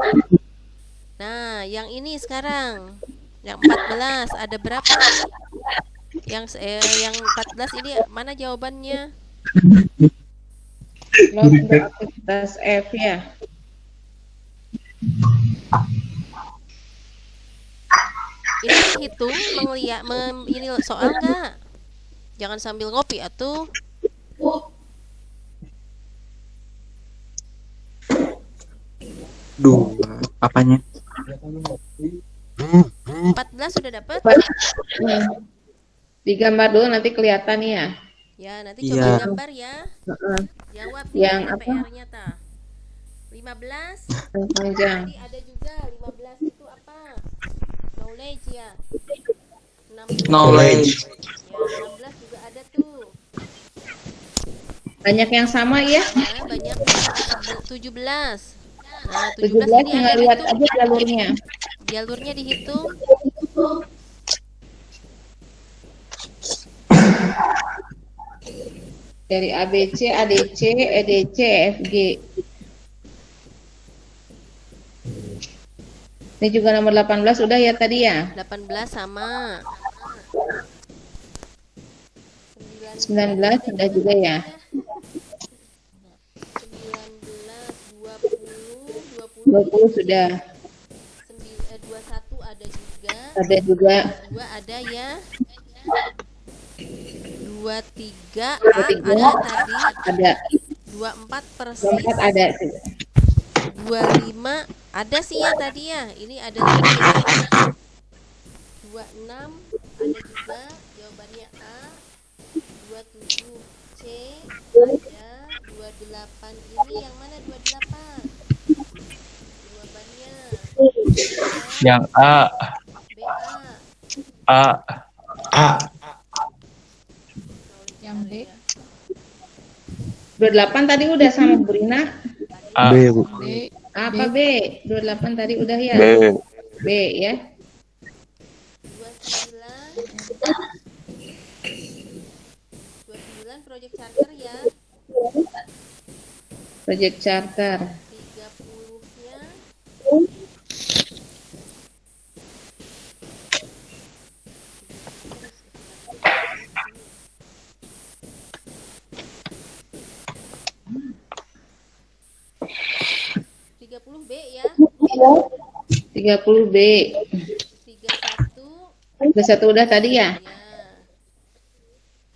Nah, yang ini sekarang yang 14 ada berapa nih? Yang 14 ini mana jawabannya? Untuk aktivitas F ya. Ini hitung melihat ini soal nggak? Jangan sambil ngopi atuh. Apanya? 14 sudah dapat? Digambar dulu nanti kelihatan ya. Ya, nanti Iya. coba gambar ya. Heeh, Jawab Yang nih apa? PR-nya ta. 15. yang panjang. Tadi ada juga 15 itu apa? Knowledge ya. 16. Knowledge. Ya, 16 juga ada tuh. Banyak yang sama ya. Ya, banyak yang 17. Nah, 17 17 ini tinggal Anda lihat hitung. aja jalurnya. Jalurnya dihitung. Dari ABC, ADC, EDC, EFG. Ini juga nomor 18 udah ya tadi ya. 18 sama. 19 sudah juga ya. 19, 20, 20 sudah. 21 ada juga. Ada juga. 2 ada ya. 23 A ada tadi. Ada. 24 persis. 24 ada. 25 ada sih ya tadi ya. Ini ada lagi ya. 26 ada juga jawabannya A. 27 C ada. 28 ini yang mana 28? Jawabannya Yang A. BA. A. A. Yang B. 28 tadi udah sama Bu Rina. A. B, Bu. Apa B? 28 tadi udah ya. B. B ya. 29 project charter ya. Project charter. 30-nya B ya. 30 B. 31 21 udah tadi ya. ya.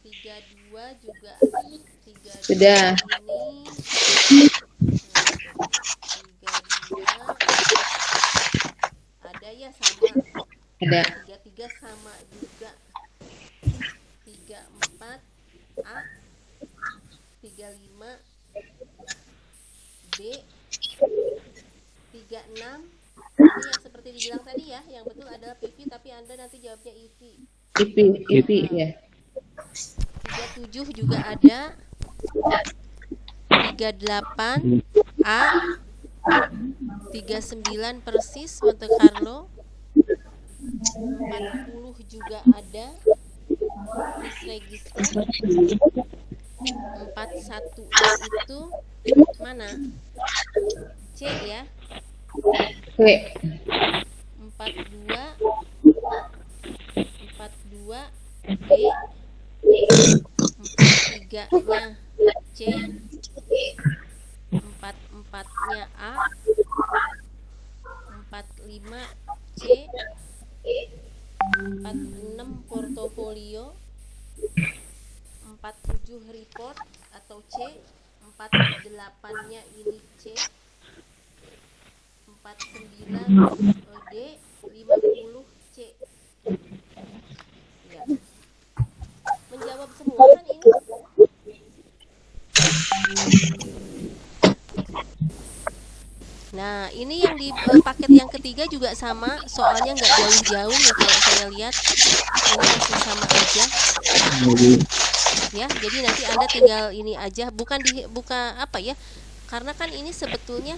32 juga. 32 Sudah. ini 32 ada ya sama. Ada. 33 sama juga. 34 A. 35 B. 36 ini yang seperti dibilang tadi ya, yang betul adalah PV tapi Anda nanti jawabnya EV. IP ya. 37 juga ada. 38 A. 39 persis Monte Carlo. 40 juga ada. Miss Register. 41 itu mana? C ya. W. 42 B. 43-nya C. 44-nya A. 45 C. 46 portofolio. 47 report atau C. 48-nya ini C. 49 D. 50 C. Ya. Menjawab semua kan ini? Nah, ini yang di paket yang ketiga juga sama, soalnya nggak jauh-jauh nih kalau saya lihat. Ini masih sama aja. Ya, jadi nanti Anda tinggal ini aja, bukan apa ya? Karena kan ini sebetulnya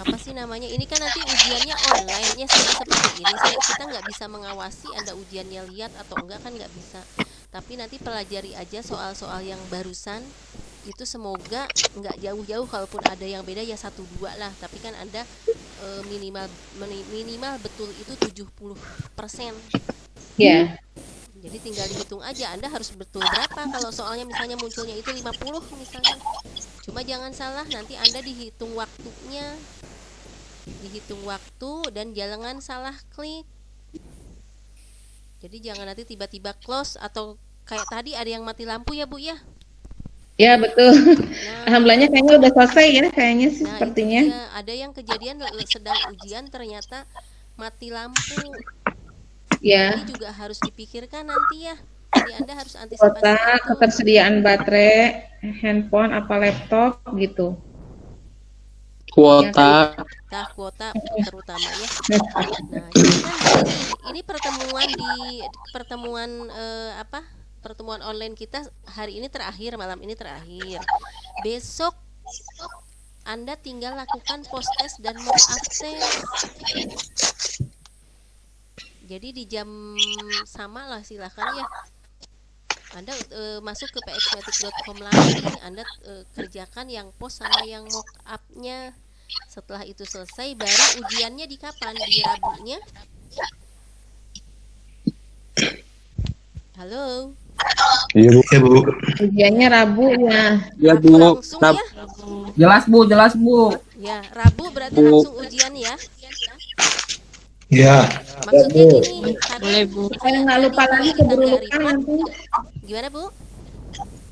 apa sih namanya, ini kan nanti ujiannya online nya sama seperti ini. Kita nggak bisa mengawasi Anda ujiannya lihat atau enggak, kan nggak bisa. Tapi nanti pelajari aja soal-soal yang barusan itu, semoga nggak jauh-jauh. Kalaupun ada yang beda ya 1-2 lah, tapi kan Anda minimal betul itu 70%. Ya. Jadi tinggal dihitung aja Anda harus betul berapa. Kalau soalnya misalnya munculnya itu 50 misalnya, cuma jangan salah nanti Anda dihitung waktunya, dihitung waktu, dan jangan salah klik. Jadi jangan nanti tiba-tiba close atau kayak tadi ada yang mati lampu ya Bu ya. Ya betul. Nah, Alhamdulillahnya kayaknya udah selesai ya, kayaknya nah itu sepertinya. dia, ada yang kejadian sedang ujian ternyata mati lampu. Ya. Ini juga harus dipikirkan nanti ya. Jadi Anda harus antisipasi Kuota itu. ketersediaan baterai, handphone apa laptop gitu. Kuota. Nah, kuota terutama ya. Nah, jadi kan begini, ini pertemuan apa? Pertemuan online kita hari ini terakhir, malam ini terakhir. Besok Anda tinggal lakukan post test dan mock up test. Jadi di jam sama lah silahkan ya. Anda masuk ke pxmatic.com lagi, Anda kerjakan yang post sama yang mock up-nya. Setelah itu selesai, baru ujiannya di kapan? Di Rabunya. Halo. Iya Bu. Iya Bu. Ujiannya Rabu ya. Ya Rabu Bu. langsung ya. Jelas Bu. Ya, Rabu berarti Bu. langsung ujian ya. Iya. Maksudnya gini, karena Boleh, Bu. Saya nggak tadi lupa kalau lagi kita keburu nggak lupa report, nanti. gimana Bu?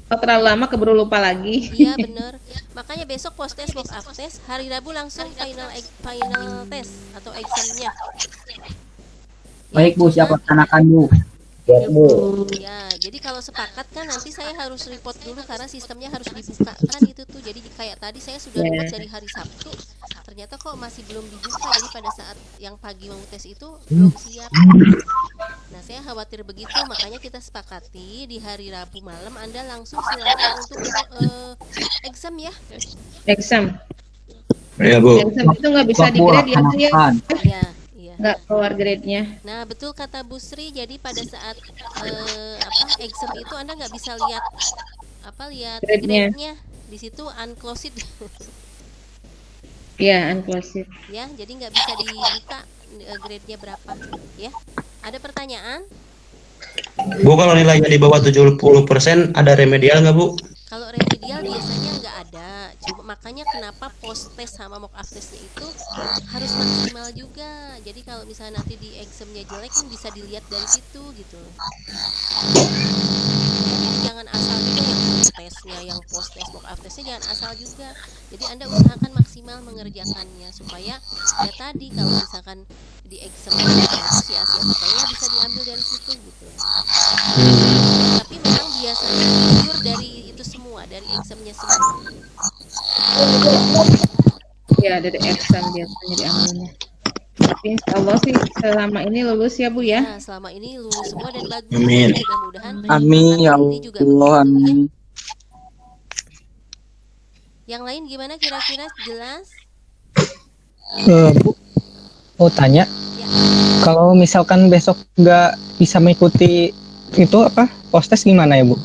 Kalau terlalu lama keburu lupa lagi. Iya bener. Makanya besok post test mock up test, hari Rabu langsung final test atau examnya. Baik Bu, siap laksanakan Bu. Ya, jadi kalau sepakat kan nanti saya harus report dulu karena sistemnya harus dibuka kan itu tuh. Jadi kayak tadi saya sudah report dari hari Sabtu, ternyata kok masih belum dibuka. Jadi pada saat yang pagi mau tes itu belum siap. Nah, saya khawatir begitu, makanya kita sepakati di hari Rabu malam Anda langsung silakan untuk exam ya. Exam. Iya Bu. Exam itu nggak bisa di-grade ya, Bu, ya. Iya, iya. Nggak keluar grade-nya. Nah, betul kata Bu Sri. Jadi pada saat exam itu Anda nggak bisa lihat lihat Grade-nya. grade-nya. Di situ unclosed. Iya, unclosed. Ya, jadi nggak bisa dibuka grade-nya berapa ya. Ada pertanyaan? Bu, kalau nilainya di bawah 70% ada remedial nggak Bu? Kalau remedial biasanya nggak ada. Cuma makanya kenapa post test sama mock up testnya itu harus maksimal juga. Jadi kalau misalnya nanti di examnya jelek kan bisa dilihat dari situ gitu. Jadi jangan asal juga yang tesnya, yang post test mock up testnya jangan asal juga. Jadi Anda usahakan maksimal mengerjakannya supaya ya tadi kalau misalkan di examnya sia-sia totalnya bisa diambil dari situ gitu. Tapi memang biasanya jujur dari itu semua, dari examnya semua. Ya, dari exam biasanya diambilnya. Tapi insya Allah sih selama ini lulus ya Bu ya. Nah, selama ini lulus semua dan bagus. Amin. Mudah-mudahan Amin ya tahun ini juga Allah. begitu, ya. Amin. Yang lain gimana kira-kira jelas? Bu, mau tanya, Ya. kalau misalkan besok nggak bisa mengikuti itu apa post test gimana ya Bu?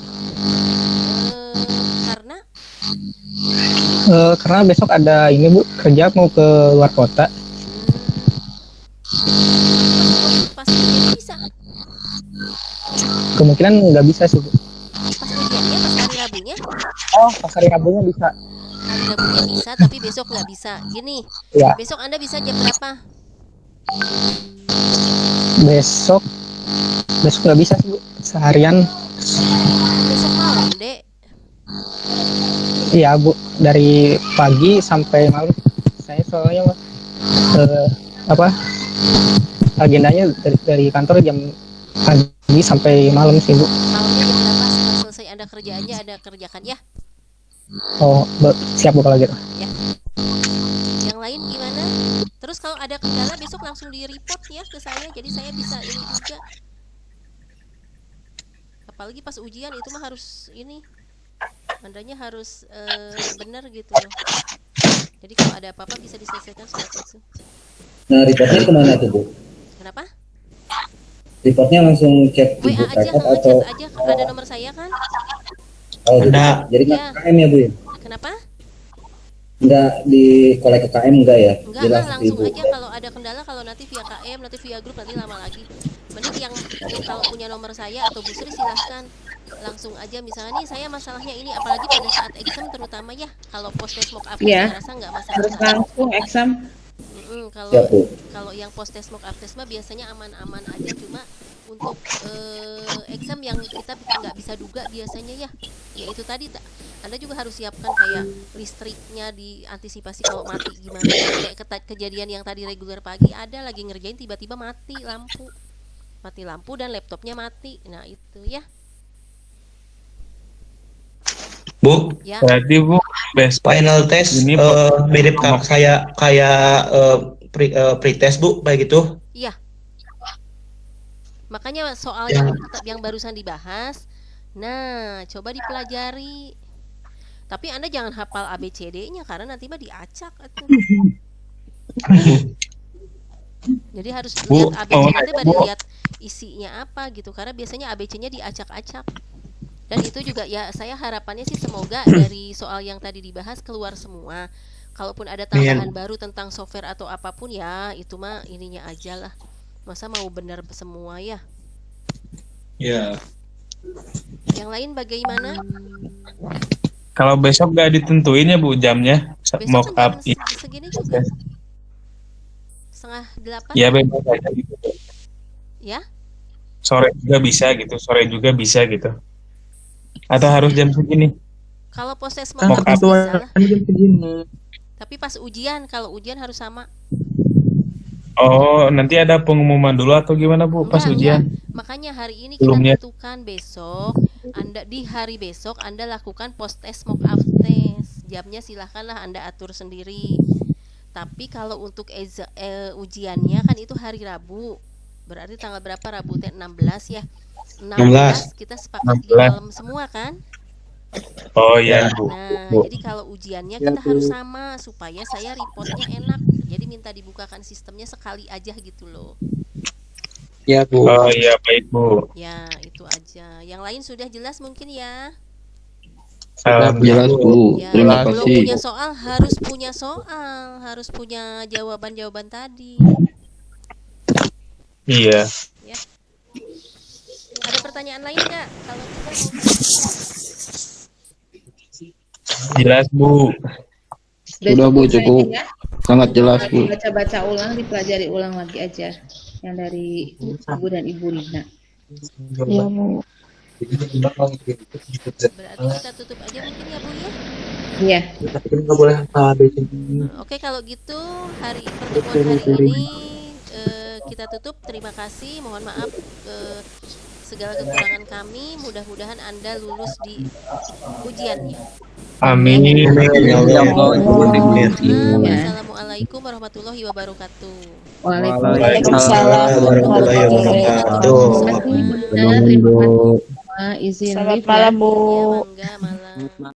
Karena Karena besok ada ini Bu, kerja mau ke luar kota. pas ujiannya bisa. Kemungkinan nggak bisa sih Bu. Pas ujiannya pas hari Rabunya. Oh, pas hari Rabunya bisa. Hari Rabunya bisa, tapi besok nggak bisa. Gini, Ya, besok Anda bisa jam berapa? besok nggak bisa sih Bu, seharian. Besok malam, Dek. Iya Bu, dari pagi sampai malam. Saya soalnya agendanya dari kantor jam pagi sampai malam sih Bu. Malamnya jam berapa? Setelah selesai Anda kerjaannya Anda kerjakan ya. Oh, siap Bu kalau gitu. Yang lain gimana? Terus kalau ada kendala besok langsung di-report ya ke saya, jadi saya bisa ini juga. Apalagi pas ujian itu mah harus ini, Andanya harus benar gitu loh. Jadi kalau ada apa-apa bisa diselesaikan saat itu. Nah, reportnya kemana tuh Bu? Kenapa? Reportnya langsung cek di WA aja, Bukalapak chat atau aja, ada nomor saya kan? oh, gitu. Ada. Jadi nggak Iya. KM ya Bu ya? Kenapa? Nggak di kolek ke KM enggak ya? Enggak Jadi lah, langsung langsung Ibu. aja kalau ada kendala, kalau nanti via KM, nanti via grup nanti lama lagi. Mending yang kalau punya nomor saya atau Bu Sri silahkan langsung aja, misalnya nih saya masalahnya ini, apalagi pada saat exam terutama ya. Kalau post test mock up Iya. saya rasa nggak Harus masalah. langsung exam. Kalau Siap Bu. kalau yang post test mock up test mah biasanya aman-aman aja, cuma untuk exam yang kita nggak bisa duga biasanya ya itu tadi Anda juga harus siapkan kayak listriknya, diantisipasi kalau mati gimana, kayak kejadian yang tadi reguler pagi ada lagi ngerjain tiba-tiba mati lampu dan laptopnya mati. Nah itu ya. Bu, Ya, Berarti Bu, besok final test Ini mirip kayak pretest Bu, kayak gitu. iya. Makanya soal Ya. yang barusan dibahas, nah coba dipelajari. Tapi Anda jangan hafal ABCD-nya karena nanti mah diacak atuh. Jadi harus Bu, lihat mau ABC nanti nanya, baru Bu. lihat isinya apa gitu. Karena biasanya ABC-nya diacak-acak. Dan itu juga ya saya harapannya sih semoga dari soal yang tadi dibahas keluar semua. Kalaupun ada tambahan baru tentang software atau apapun ya itu mah ininya aja lah. Masa mau benar semua ya? Ya. Yang lain bagaimana? Kalau besok nggak ditentuin ya Bu jamnya, Besok mock kan up jam segini juga. 7:30 ya bebas aja gitu. ya? Sore juga bisa gitu, sore juga bisa gitu. Atau harus jam segini? Kalau proses Mock mock up. up bisa lah. Jam segini. Tapi pas ujian, kalau ujian harus sama. Oh, nanti ada pengumuman dulu atau gimana Bu pas ujian? Makanya hari ini Sebelumnya. kita tentukan besok. Di hari besok Anda lakukan post test mock up test. Jamnya silahkanlah Anda atur sendiri. Tapi kalau untuk ujiannya kan itu hari Rabu. Berarti tanggal berapa Rabu teh 16 ya? 16 kita sepakat di 16. malam semua kan? Oh iya Bu. Nah, jadi kalau ujiannya kita harus sama supaya saya reportnya enak. Jadi minta dibukakan sistemnya sekali aja gitu loh. Ya Bu. Oh iya baik Bu. Ya, itu aja. Yang lain sudah jelas mungkin ya? Alhamdulillah. Jelas Bu. Ya, Terima yang belum kasih. punya soal harus punya jawaban-jawaban tadi. Iya. Ya. Ada pertanyaan lain nggak? Kalau tidak mau Jelas Bu. Sudah Bu, cukup. Ya. Sangat jelas Bu. Baca-baca ulang, dipelajari ulang lagi aja yang dari Ibu dan Ibu Rina. Iya Bu. berarti kita tutup aja mungkin ya Bu ya. Iya. Nggak boleh Oke, kalau gitu pertemuan hari ini kita tutup. Terima kasih. Mohon maaf segala kekurangan kami. Mudah-mudahan Anda lulus di ujiannya. Amin. Assalamualaikum warahmatullahi wabarakatuh. Waalaikumsalam warahmatullahi wabarakatuh. Terima kasih. Izin Selamat live ya. malam Bu. Ya, mangga malam.